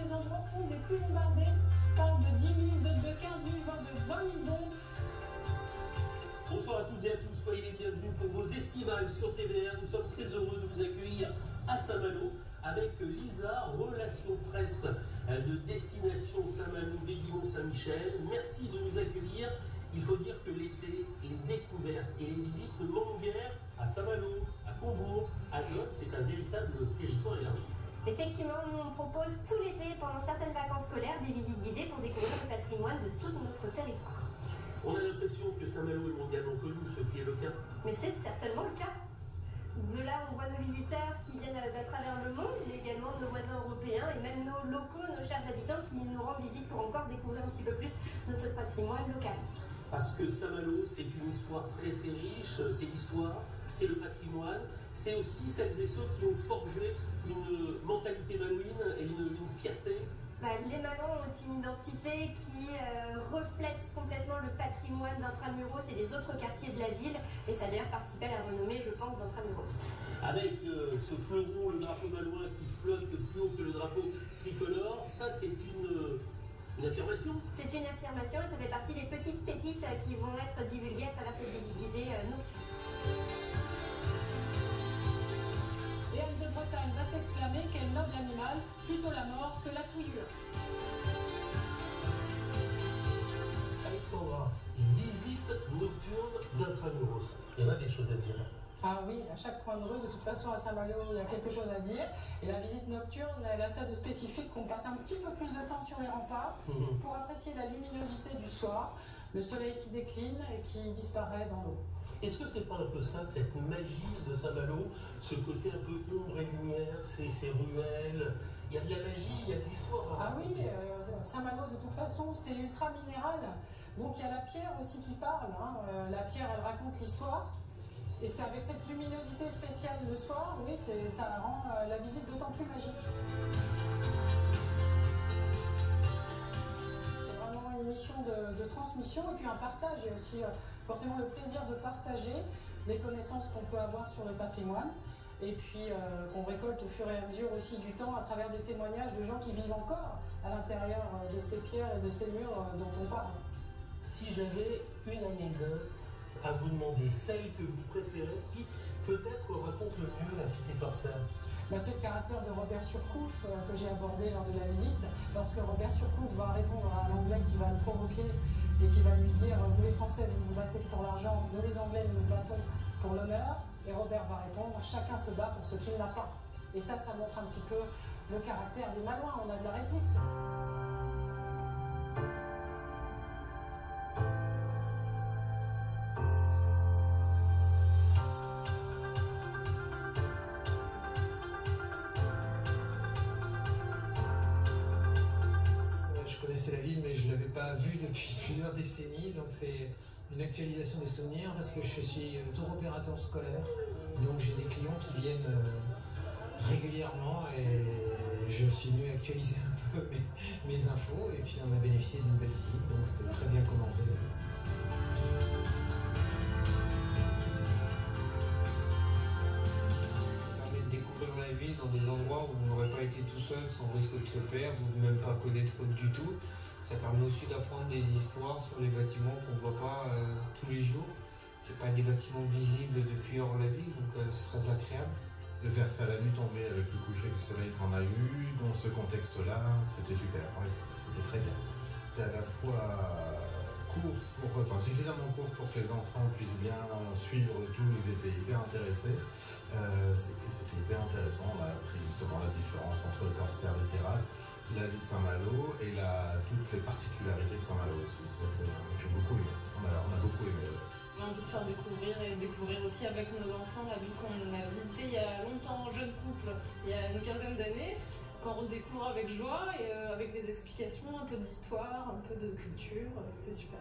des endroits les plus bombardés. On parle de 10 000, d'autres de 15 000, voire de 20 000 bombes. Bonsoir à toutes et à tous, soyez les bienvenus pour vos estivales sur TVR. Nous sommes très heureux de vous accueillir à Saint-Malo avec Lisa, relation presse de Destination Saint-Malo, Baigumont-Saint-Michel. Merci de nous accueillir. Il faut dire que l'été, les découvertes et les visites ne manquent guère à Saint-Malo, à Combourg, à Lot. C'est un véritable territoire élargi. Effectivement, nous on propose tout l'été, pendant certaines vacances scolaires, des visites guidées pour découvrir le patrimoine de tout notre territoire. On a l'impression que Saint-Malo est mondialement connu, ce qui est le cas. Mais c'est certainement le cas. De là, on voit nos visiteurs qui viennent d'à travers le monde, mais également nos voisins européens et même nos locaux, nos chers habitants qui nous rendent visite pour encore découvrir un petit peu plus notre patrimoine local. Parce que Saint-Malo, c'est une histoire très très riche, c'est l'histoire, c'est le patrimoine, c'est aussi celles et ceux qui ont forgé une mentalité malouine et une fierté. Les Malons ont une identité qui reflète complètement le patrimoine d'Intramuros et des autres quartiers de la ville, et ça a d'ailleurs participé à la renommée, je pense, d'Intramuros. Avec ce fleuron, le drapeau malouin qui flotte plus haut que le drapeau tricolore, ça c'est une affirmation. C'est une affirmation et ça fait partie des petites pépites qui vont être divulguées à travers cette visite guidée nocturne. Et Anne de Bretagne va s'exclamer quel noble animal, plutôt la mort que la souillure. Alexandra, visite nocturne d'Intramuros. Il y en a des choses à dire. Ah oui, à chaque coin de rue, de toute façon à Saint-Malo, il y a quelque chose à dire. Et la visite nocturne, elle a ça de spécifique qu'on passe un petit peu plus de temps sur les remparts pour apprécier la luminosité du soir, le soleil qui décline et qui disparaît dans l'eau. Est-ce que c'est pas un peu ça, cette magie de Saint-Malo, ce côté un peu ombre et lumière, ces ruelles, il y a de la magie, il y a de l'histoire. Ah oui, Saint-Malo de toute façon c'est ultra minéral, donc il y a la pierre aussi qui parle, la pierre elle raconte l'histoire. Et c'est avec cette luminosité spéciale le soir, oui, ça rend la visite d'autant plus magique. C'est vraiment une mission de transmission et puis un partage et aussi forcément le plaisir de partager les connaissances qu'on peut avoir sur le patrimoine et puis qu'on récolte au fur et à mesure aussi du temps à travers des témoignages de gens qui vivent encore à l'intérieur de ces pierres et de ces murs dont on parle. Si j'avais une anecdote à vous demander, celle que vous préférez, qui peut-être raconte le mieux la cité corsaire? C'est le caractère de Robert Surcouf que j'ai abordé lors de la visite. Lorsque Robert Surcouf va répondre à l'Anglais qui va le provoquer et qui va lui dire « Vous les Français, vous vous battez pour l'argent, nous les Anglais, nous nous battons pour l'honneur ». Et Robert va répondre « Chacun se bat pour ce qu'il n'a pas ». Et ça montre un petit peu le caractère des Malouins, on a de la réplique. Je connaissais la ville, mais je ne l'avais pas vue depuis plusieurs décennies, donc c'est une actualisation des souvenirs parce que je suis tour opérateur scolaire, donc j'ai des clients qui viennent régulièrement et je suis venu actualiser un peu mes infos et puis on a bénéficié d'une belle visite, donc c'était très bien commenté. La ville dans des endroits où on n'aurait pas été tout seul sans risque de se perdre ou de même pas connaître du tout. Ça permet aussi d'apprendre des histoires sur les bâtiments qu'on ne voit pas tous les jours. C'est pas des bâtiments visibles depuis hors la ville, donc c'est très agréable. De faire ça la nuit tombée avec le coucher du soleil qu'on a eu, dans ce contexte-là, c'était super, oui, c'était très bien. C'est à la fois suffisamment court pour que les enfants puissent bien suivre tout, ils étaient hyper intéressés. C'était hyper intéressant, on a appris justement la différence entre le corsaire et les pirates, la vie de Saint-Malo et toutes les particularités de Saint-Malo aussi. J'ai beaucoup aimé, on a beaucoup aimé. On a envie de faire découvrir et découvrir aussi avec nos enfants la ville qu'on a visitée il y a longtemps, jeune couple, il y a une quinzaine d'années, qu'on redécouvre avec joie et avec les explications, un peu d'histoire, un peu de culture, c'était super.